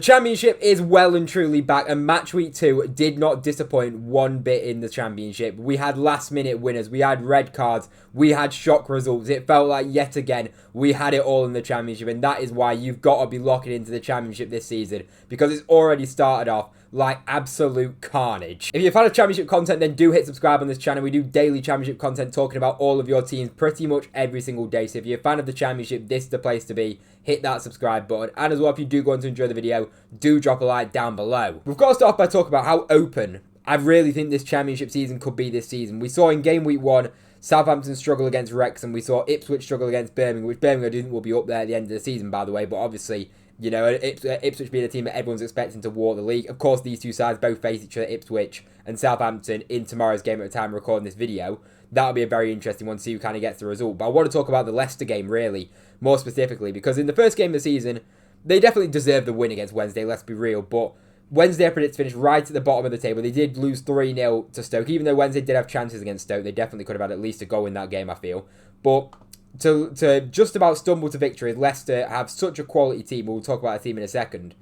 Championship is well and truly back, and match week 2 did not disappoint one bit in the Championship. We had last minute winners, we had red cards, we had shock results. It felt like yet again we had it all in the Championship, and that is why you've got to be locking into the Championship this season, because it's already started off like absolute carnage. If you're a fan of Championship content, then do hit subscribe on this channel. We do daily Championship content talking about all of your teams pretty much every single day. So if you're a fan of the Championship, this is the place to be. Hit that subscribe button. And as well, if you do go on to enjoy the video, do drop a like down below. We've got to start off by talking about how open I really think this Championship season could be this season. We saw in game week 1, Southampton struggle against Wrexham. We saw Ipswich struggle against Birmingham, which Birmingham I do think will be up there at the end of the season, by the way. But obviously, you know, Ipswich being a team that everyone's expecting to walk the league. Of course, these two sides both face each other, Ipswich and Southampton, in tomorrow's game at the time of recording this video. That'll be a very interesting one to see who kind of gets the result. But I want to talk about the Leicester game, really, more specifically, because in the first game of the season, they definitely deserved the win against Wednesday, let's be real. But Wednesday, I predict to finish right at the bottom of the table. They did lose 3-0 to Stoke. Even though Wednesday did have chances against Stoke, they definitely could have had at least a goal in that game, I feel. But to just about stumble to victory, Leicester have such a quality team. We'll talk about a team in a second.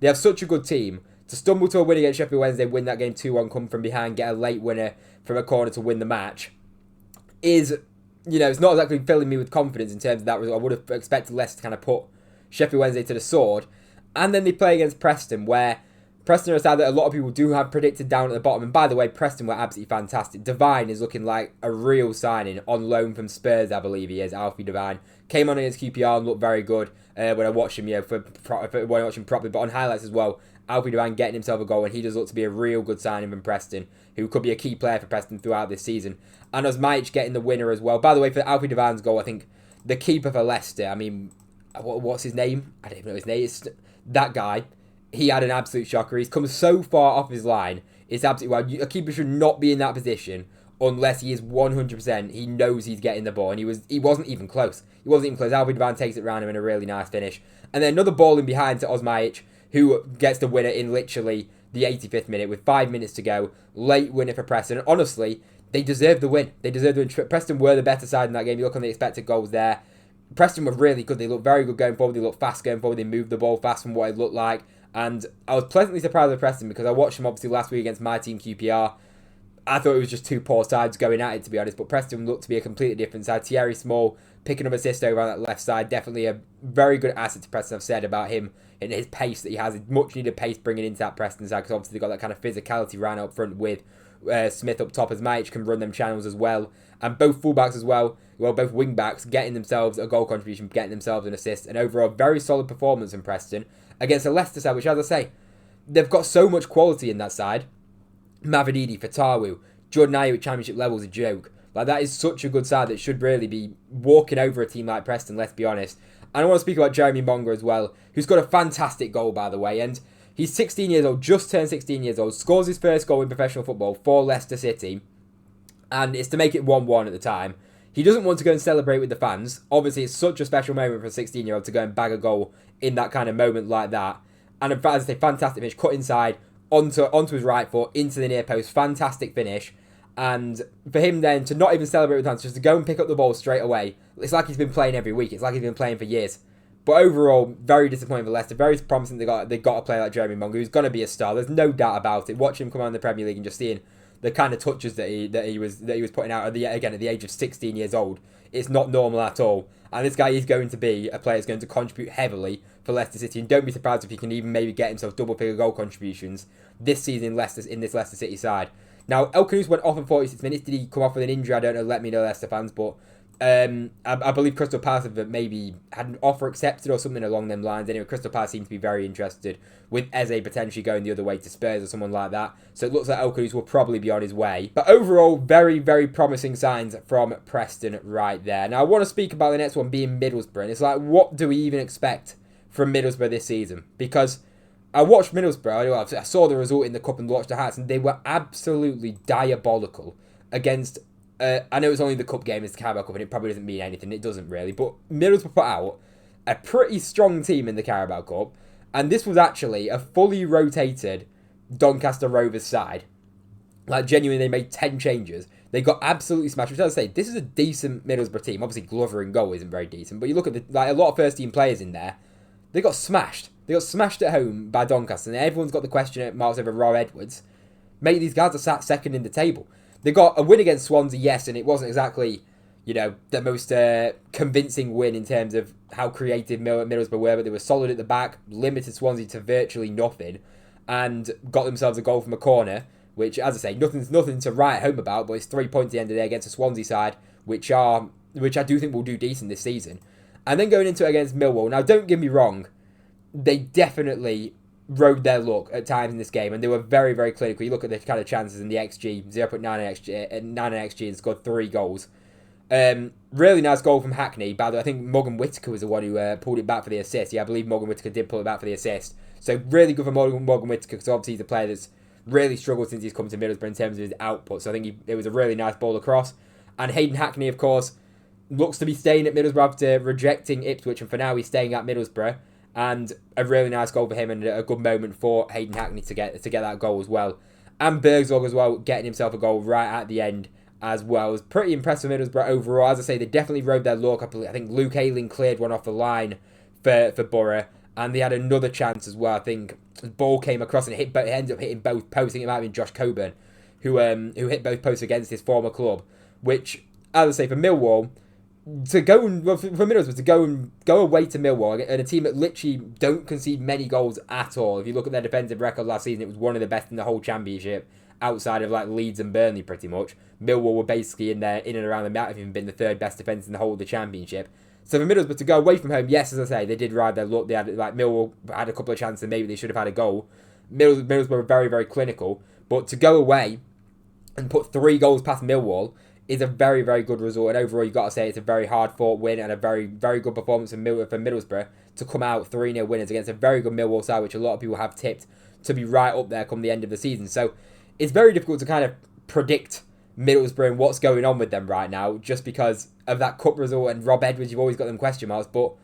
They have such a good team. To stumble to a win against Sheffield Wednesday, win that game 2-1, come from behind, get a late winner from a corner to win the match, is, you know, it's not exactly filling me with confidence in terms of that result. I would have expected Leicester to kind of put Sheffield Wednesday to the sword. And then they play against Preston, where Preston are a side that a lot of people do have predicted down at the bottom. And by the way, Preston were absolutely fantastic. Devine is looking like a real signing, on loan from Spurs, I believe he is. Alfie Devine came on against QPR and looked very good when I watched him, when I watched him properly, but on highlights as well. Alfie Devine getting himself a goal, and he does look to be a real good signing from Preston, who could be a key player for Preston throughout this season. And Osmajic getting the winner as well. By the way, for Alfie Devine's goal, I think the keeper for Leicester, I mean, what's his name? I don't even know his name. It's that guy. He had an absolute shocker. He's come so far off his line. It's absolutely wild. A keeper should not be in that position unless he is 100%. He knows he's getting the ball, and he wasn't even close. He wasn't even close. Alfie Devine takes it round him in a really nice finish. And then another ball in behind to Osmajic, who gets the winner in literally the 85th minute with 5 minutes to go. Late winner for Preston. And honestly, they deserve the win. They deserve the win. Preston were the better side in that game. You look on the expected goals there. Preston were really good. They looked very good going forward. They looked fast going forward. They moved the ball fast from what it looked like. And I was pleasantly surprised with Preston because I watched them obviously last week against my team QPR. I thought it was just two poor sides going at it, to be honest. But Preston looked to be a completely different side. Thierry Small picking up assist over on that left side. Definitely a very good asset to Preston. I've said about him and his pace that he has. Much needed pace bringing into that Preston side, because obviously they've got that kind of physicality ran up front with Smith up top, as Majic can run them channels as well. And both fullbacks as well, both wing-backs getting themselves a goal contribution, getting themselves an assist. And overall, very solid performance from Preston against a Leicester side, which, as I say, they've got so much quality in that side. Mavididi, Fatawu, Jordan Ayew at Championship level is a joke. Like, that is such a good side that should really be walking over a team like Preston, let's be honest. And I want to speak about Jeremy Monga as well, who's got a fantastic goal, by the way. And he's 16 years old, just turned 16 years old, scores his first goal in professional football for Leicester City. And it's to make it 1-1 at the time. He doesn't want to go and celebrate with the fans. Obviously, it's such a special moment for a 16-year-old to go and bag a goal in that kind of moment like that. And in fact, as I say, fantastic finish. Cut inside, onto his right foot, into the near post. Fantastic finish. And for him then to not even celebrate with the fans, just to go and pick up the ball straight away. It's like he's been playing every week. It's like he's been playing for years. But overall, very disappointing for Leicester. Very promising they got a player like Jeremy Monga, who's going to be a star. There's no doubt about it. Watching him come on in the Premier League and just seeing the kind of touches that he was putting out at the age of 16 years old, it's not normal at all. And this guy is going to be a player that's going to contribute heavily for Leicester City. And don't be surprised if he can even maybe get himself double-figure goal contributions this season in this Leicester City side. Now, El Khanous went off in 46 minutes. Did he come off with an injury? I don't know. Let me know, Leicester fans. But I believe Crystal Palace have maybe had an offer accepted or something along them lines. Anyway, Crystal Palace seems to be very interested, with Eze potentially going the other way to Spurs or someone like that. So it looks like El Khanous will probably be on his way. But overall, very, very promising signs from Preston right there. Now, I want to speak about the next one being Middlesbrough. And it's like, what do we even expect from Middlesbrough this season? Because I watched Middlesbrough, I saw the result in the Cup and watched the Hearts, and they were absolutely diabolical against, I know it's only the Cup game, it's the Carabao Cup, and it probably doesn't mean anything, it doesn't really, but Middlesbrough put out a pretty strong team in the Carabao Cup, and this was actually a fully rotated Doncaster Rovers side. Like, genuinely, they made 10 changes. They got absolutely smashed, which, as I say, this is a decent Middlesbrough team. Obviously, Glover in goal isn't very decent, but you look at a lot of first-team players in there, they got smashed. They got smashed at home by Doncaster, and everyone's got the question marks over Rob Edwards. Mate, these guys are sat second in the table. They got a win against Swansea, yes, and it wasn't exactly, the most convincing win in terms of how creative Middlesbrough were, but they were solid at the back, limited Swansea to virtually nothing, and got themselves a goal from a corner, which, as I say, nothing to write home about, but it's 3 points at the end of the day against a Swansea side, which I do think will do decent this season. And then going into it against Millwall. Now, don't get me wrong, they definitely rode their luck at times in this game, and they were very, very clinical. You look at the kind of chances in the XG, 0.9 XG, and scored 3 goals. Really nice goal from Hackney. By the way, I think Morgan Whittaker was the one who pulled it back for the assist. Yeah, I believe Morgan Whittaker did pull it back for the assist. So really good for Morgan Whittaker, because obviously he's a player that's really struggled since he's come to Middlesbrough in terms of his output. So I think it was a really nice ball across. And Hayden Hackney, of course, looks to be staying at Middlesbrough after rejecting Ipswich, and for now he's staying at Middlesbrough. And a really nice goal for him, and a good moment for Hayden Hackney to get that goal as well. And Bergzog as well, getting himself a goal right at the end as well. It was pretty impressive Middlesbrough overall. As I say, they definitely rode their luck. I think Luke Ayling cleared one off the line for Borough, and they had another chance as well. I think the ball came across and it ended up hitting both posts. I think it might have been Josh Coburn who hit both posts against his former club. Which, as I say, for Millwall, for Middlesbrough to go away to Millwall, and a team that literally don't concede many goals at all. If you look at their defensive record last season, it was one of the best in the whole championship, outside of like Leeds and Burnley pretty much. Millwall were basically in and around them, might have even been the third best defence in the whole of the championship. So for Middlesbrough to go away from home, yes, as I say, they did ride their luck. They had, like, Millwall had a couple of chances, and maybe they should have had a goal. Middlesbrough were very, very clinical, but to go away and put 3 goals past Millwall is a very, very good result. And overall, you've got to say it's a very hard-fought win and a very, very good performance from Middlesbrough to come out 3-0 winners against a very good Millwall side, which a lot of people have tipped to be right up there come the end of the season. So it's very difficult to kind of predict Middlesbrough and what's going on with them right now, just because of that cup result and Rob Edwards. You've always got them question marks, but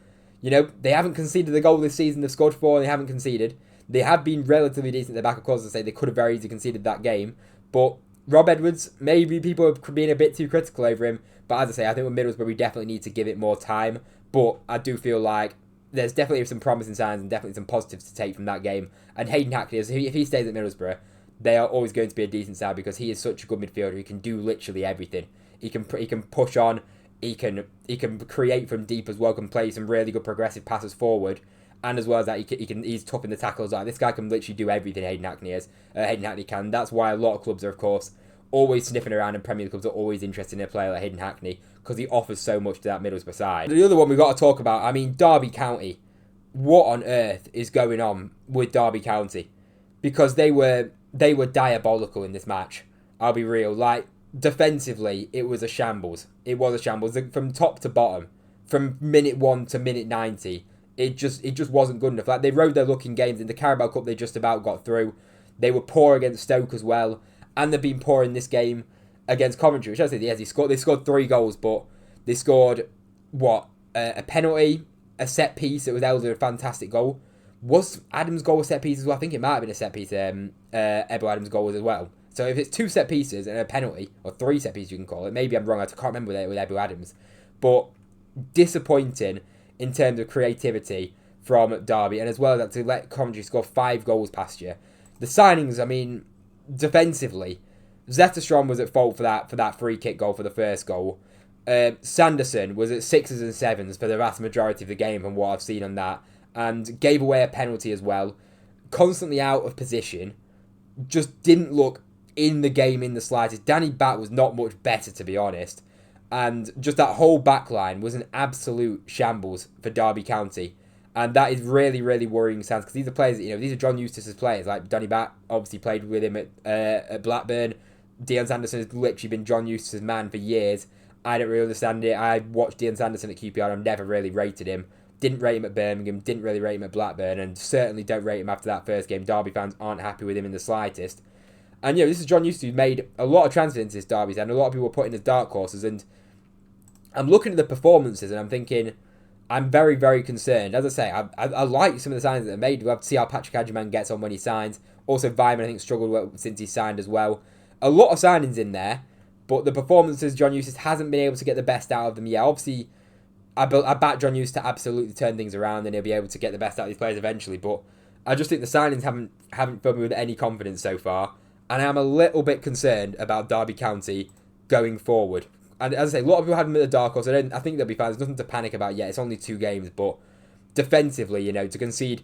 they haven't conceded a goal this season. They've scored 4 and they haven't conceded. They have been relatively decent at the back, of course. I say they could have very easily conceded that game, but Rob Edwards, maybe people are being a bit too critical over him, but as I say, I think with Middlesbrough we definitely need to give it more time. But I do feel like there's definitely some promising signs and definitely some positives to take from that game. And Hayden Hackney, if he stays at Middlesbrough, they are always going to be a decent side, because he is such a good midfielder. He can do literally everything. He can push on. He can create from deep as well. Can play some really good progressive passes forward, and as well as that, he's tough in the tackles. Like, this guy can literally do everything. Hayden Hackney can. That's why a lot of clubs are, of course, always sniffing around, and Premier League clubs are always interested in a player like Hayden Hackney, because he offers so much to that Middlesbrough side. The other one we've got to talk about, I mean, Derby County. What on earth is going on with Derby County? Because they were diabolical in this match. I'll be real. Like, defensively, it was a shambles. It was a shambles. From top to bottom, from minute 1 to minute 90, it just wasn't good enough. Like, they rode their luck in games. In the Carabao Cup, they just about got through. They were poor against Stoke as well, and they've been poor in this game against Coventry, which I say, yes, they scored 3 goals, but they scored a penalty, a set piece that was held a fantastic goal. Was Adams' goal a set piece as well? I think it might have been a set piece. Ebbo Adams' goal as well. So if it's 2 set pieces and a penalty, or 3 set pieces you can call it, maybe I'm wrong, I can't remember with Ebbo Adams. But disappointing in terms of creativity from Derby, and as well as that, to let Coventry score 5 goals past you. The signings, I mean, defensively, Zetterstrom was at fault for that free kick goal for the first goal. Sanderson was at 6s and 7s for the vast majority of the game from what I've seen on that, and gave away a penalty as well. Constantly out of position, just didn't look in the game in the slightest. Danny Batt was not much better, to be honest, and just that whole back line was an absolute shambles for Derby County, and that is really, really worrying signs, because these are players, these are John Eustace's players. Like, Danny Batt obviously played with him at Blackburn. Dean Sanderson has literally been John Eustace's man for years. I don't really understand it. I watched Dean Sanderson at QPR and I've never really rated him. Didn't rate him at Birmingham, didn't really rate him at Blackburn, and certainly don't rate him after that first game. Derby fans aren't happy with him in the slightest. And, this is John Eustace, who made a lot of transfers into this Derby side, and a lot of people were putting as dark horses, and I'm looking at the performances and I'm thinking, I'm very, very concerned. As I say, I like some of the signings that they're made. We'll have to see how Patrick Adjaman gets on when he signs. Also, Vyman, I think, struggled since he signed as well. A lot of signings in there, but the performances, John Eustace hasn't been able to get the best out of them yet. Obviously, I back John Hughes to absolutely turn things around, and he'll be able to get the best out of these players eventually. But I just think the signings haven't filled me with any confidence so far, and I'm a little bit concerned about Derby County going forward. And as I say, a lot of people have them at the dark horse. I think they'll be fine. There's nothing to panic about yet. It's only 2 games, but defensively, to concede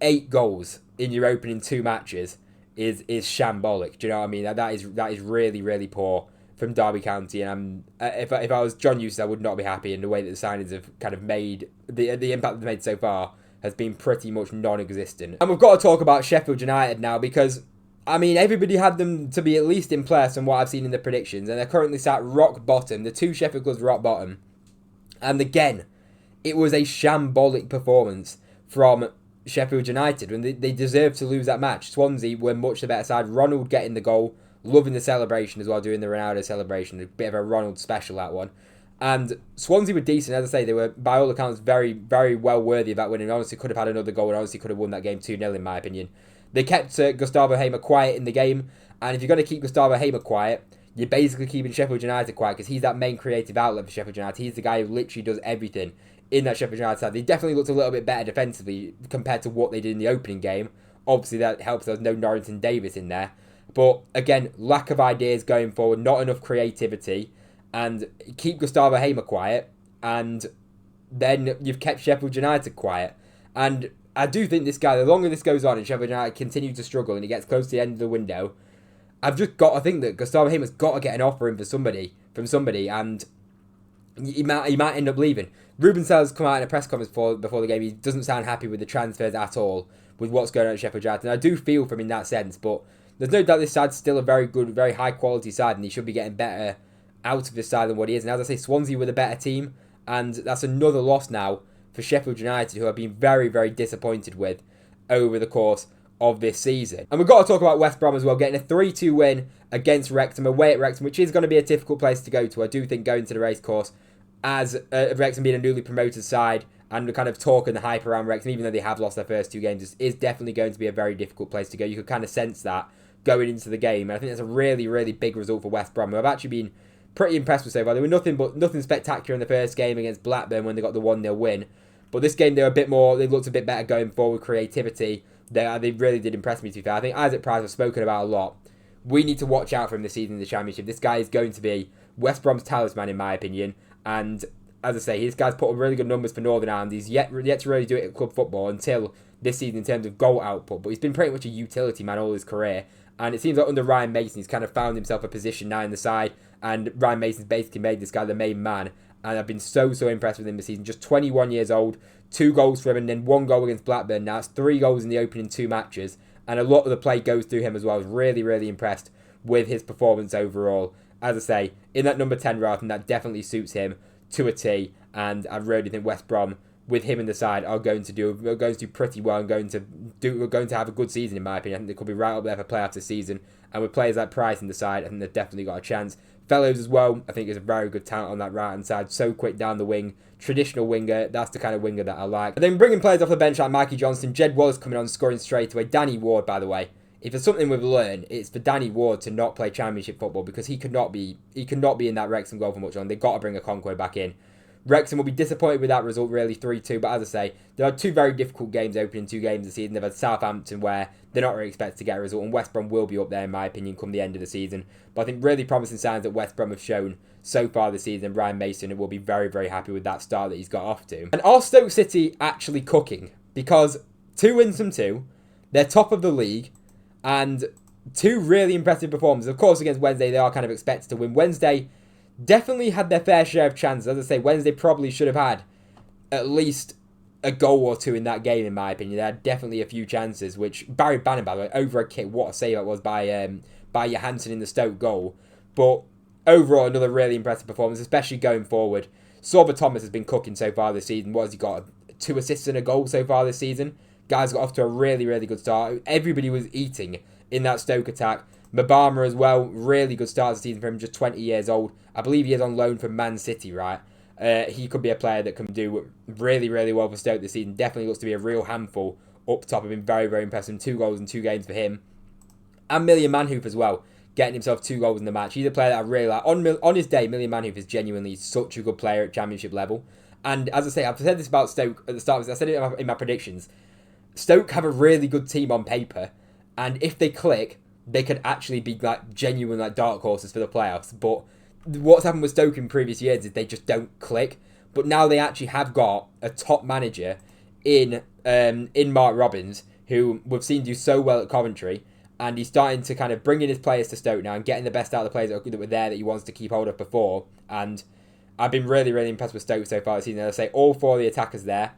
8 goals in your opening 2 matches is shambolic. Do you know what I mean? That is really, really poor from Derby County. And if I was John Hughes, I would not be happy. And the way that the signings have kind of made the impact they've made so far has been pretty much non-existent. And we've got to talk about Sheffield United now, because I mean, everybody had them to be at least in place from what I've seen in the predictions, and they're currently sat rock bottom. The 2 Sheffield clubs rock bottom. And again, it was a shambolic performance from Sheffield United, and they deserved to lose that match. Swansea were much the better side. Ronald getting the goal, loving the celebration as well, doing the Ronaldo celebration. A bit of a Ronald special, that one. And Swansea were decent, as I say, they were, by all accounts, very, very well worthy of that win, and honestly could have had another goal, and honestly could have won that game 2-0 in my opinion. They kept Gustavo Hamer quiet in the game, and if you're going to keep Gustavo Hamer quiet, you're basically keeping Sheffield United quiet, because he's that main creative outlet for Sheffield United. He's the guy who literally does everything in that Sheffield United side. They definitely looked a little bit better defensively compared to what they did in the opening game. Obviously, that helps. There's no Norrington Davis in there. But again, lack of ideas going forward, not enough creativity, and keep Gustavo Hamer quiet, and then you've kept Sheffield United quiet. And I do think this guy, the longer this goes on and Sheffield United continue to struggle and he gets close to the end of the window, I've just got to think that Gustavo Hamer's got to get an offer in from somebody, and he might end up leaving. Ruben Sellers come out in a press conference before the game. He doesn't sound happy with the transfers at all, with what's going on at Sheffield United. And I do feel for him in that sense, but there's no doubt this side's still a very good, very high quality side, and he should be getting better out of this side than what he is. And as I say, Swansea were the better team, and that's another loss now for Sheffield United, who I've been very, very disappointed with over the course of this season. And we've got to talk about West Brom as well, getting a 3-2 win against Wrexham, away at Wrexham, which is going to be a difficult place to go to. I do think going to the racecourse, as Wrexham being a newly promoted side, and the kind of talk and the hype around Wrexham, even though they have lost their first 2 games, is definitely going to be a very difficult place to go. You could kind of sense that going into the game, and I think that's a really, really big result for West Brom, who I've actually been pretty impressed with so far. They were nothing spectacular in the first game against Blackburn when they got the 1-0 win, but this game they looked a bit better going forward, creativity. They really did impress me, to be fair. I think Isaac Price I've spoken about a lot. We need to watch out for him this season in the Championship. This guy is going to be West Brom's talisman, in my opinion, and as I say, this guy's put up really good numbers for Northern Ireland. He's yet to really do it at club football until this season in terms of goal output, but he's been pretty much a utility man all his career, and it seems like under Ryan Mason he's kind of found himself a position now in the side, and Ryan Mason's basically made this guy the main man, and I've been so impressed with him this season. Just 21 years old, 2 goals for him, and then 1 goal against Blackburn. Now it's 3 goals in the opening 2 matches, and a lot of the play goes through him as well. I was really, really impressed with his performance overall. As I say, in that number 10 role, and that definitely suits him to a T, and I really think West Brom, with him in the side, are going to do pretty well, and going to have a good season, in my opinion. I think they could be right up there for playoffs this season, and with players like Price in the side, I think they've definitely got a chance. Fellows as well, I think is a very good talent on that right hand side, so quick down the wing, traditional winger. That's the kind of winger that I like. And then bringing players off the bench like Mikey Johnson, Jed Wallace coming on, scoring straight away. Danny Ward, by the way, if there's something we've learned, it's for Danny Ward to not play Championship football, because he could not be in that Wrexham goal for much longer. They've got to bring a Conquer back in. Wrexham will be disappointed with that result, really, 3-2. But as I say, there are 2 very difficult games opening 2 games this season. They've had Southampton, where they're not really expected to get a result, and West Brom will be up there, in my opinion, come the end of the season. But I think really promising signs that West Brom have shown so far this season. Ryan Mason will be very, very happy with that start that he's got off to. And are Stoke City actually cooking? Because 2 wins from 2, they're top of the league, and 2 really impressive performances. Of course, against Wednesday, they are kind of expected to win. Wednesday definitely had their fair share of chances. As I say, Wednesday probably should have had at least a goal or 2 in that game, in my opinion. They had definitely a few chances, which Barry Bannon, by the way, over a kick, what a save that was by Johansson in the Stoke goal. But overall, another really impressive performance, especially going forward. Sorba Thomas has been cooking so far this season. What has he got? 2 assists and a goal so far this season. Guys got off to a really, really good start. Everybody was eating in that Stoke attack. Mabama as well, really good start of the season for him, just 20 years old. I believe he is on loan from Man City, right? He could be a player that can do really, really well for Stoke this season. Definitely looks to be a real handful up top. I've been very, very impressed with him. 2 goals in 2 games for him. And Million Manhoef as well, getting himself 2 goals in the match. He's a player that I really like. On his day, Million Manhoef is genuinely such a good player at Championship level. And as I say, I've said this about Stoke at the start. I said it in my predictions. Stoke have a really good team on paper, and if they click, they could actually be like genuine like dark horses for the playoffs. But what's happened with Stoke in previous years is they just don't click. But now they actually have got a top manager in Mark Robins, who we've seen do so well at Coventry, and he's starting to kind of bring in his players to Stoke now and getting the best out of the players that were there that he wants to keep hold of before. And I've been really, really impressed with Stoke so far this season. As I say, all 4 of the attackers there,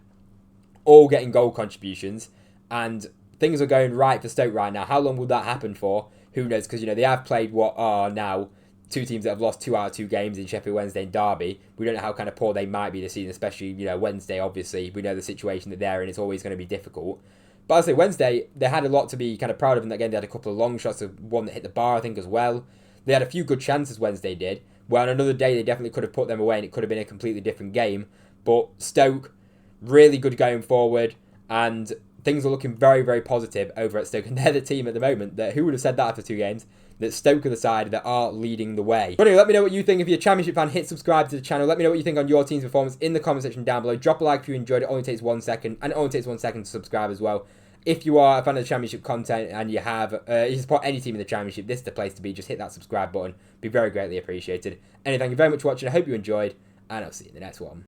all getting goal contributions, and things are going right for Stoke right now. How long will that happen for? Who knows? Because, they have played what are now 2 teams that have lost 2 out of 2 games in Sheffield Wednesday and Derby. We don't know how kind of poor they might be this season, especially, Wednesday, obviously. We know the situation that they're in. It's always going to be difficult. But I'll say Wednesday, they had a lot to be kind of proud of in that game. They had a couple of long shots, one that hit the bar, I think, as well. They had a few good chances, Wednesday did. Well, on another day, they definitely could have put them away and it could have been a completely different game. But Stoke, really good going forward, and things are looking very, very positive over at Stoke. And they're the team at the moment that, who would have said that after 2 games, that Stoke are the side that are leading the way. But anyway, let me know what you think. If you're a Championship fan, hit subscribe to the channel. Let me know what you think on your team's performance in the comment section down below. Drop a like if you enjoyed it. It only takes 1 second, and it only takes 1 second to subscribe as well. If you are a fan of the Championship content and you support any team in the Championship, this is the place to be. Just hit that subscribe button. Be very greatly appreciated. Anyway, thank you very much for watching. I hope you enjoyed, and I'll see you in the next one.